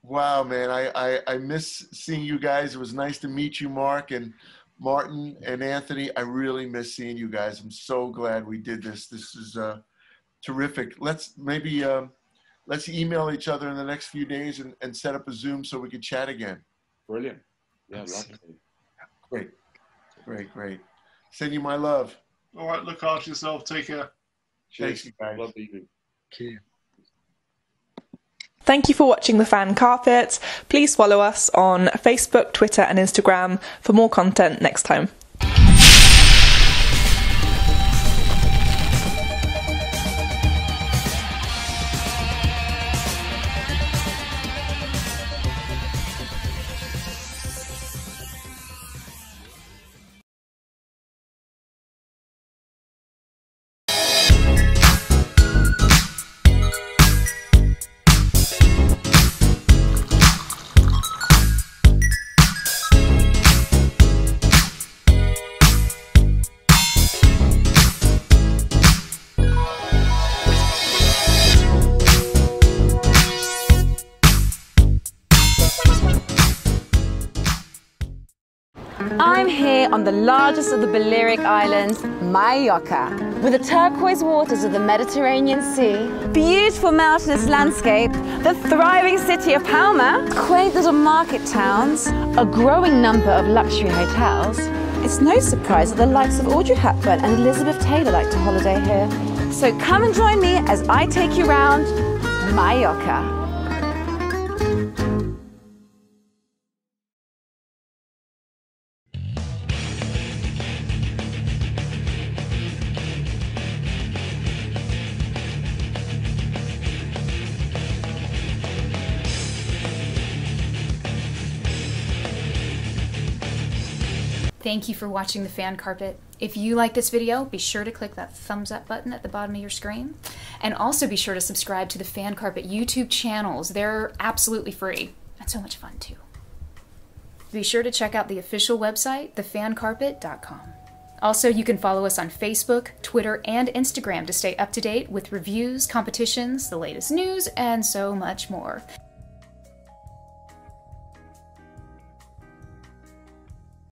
Wow, man, I miss seeing you guys. It was nice to meet you, Marc and Martin and Anthony. I really miss seeing you guys. I'm so glad we did this. This is terrific. Let's email each other in the next few days and set up a Zoom so we could chat again. Brilliant. Yeah, lovely. Great. Send you my love. All right, look after yourself. Take care. Thanks, you guys. Lovely evening. Thank you for watching The Fan Carpet. Please follow us on Facebook, Twitter and Instagram for more content next time. I'm here on the largest of the Balearic Islands, Mallorca. With the turquoise waters of the Mediterranean Sea, beautiful mountainous landscape, the thriving city of Palma, quaint little market towns, a growing number of luxury hotels, it's no surprise that the likes of Audrey Hepburn and Elizabeth Taylor like to holiday here. So come and join me as I take you round Mallorca. Thank you for watching The Fan Carpet. If you like this video, be sure to click that thumbs up button at the bottom of your screen. And also be sure to subscribe to the Fan Carpet YouTube channels. They're absolutely free and so much fun too. Be sure to check out the official website, thefancarpet.com. Also, you can follow us on Facebook, Twitter, and Instagram to stay up to date with reviews, competitions, the latest news, and so much more.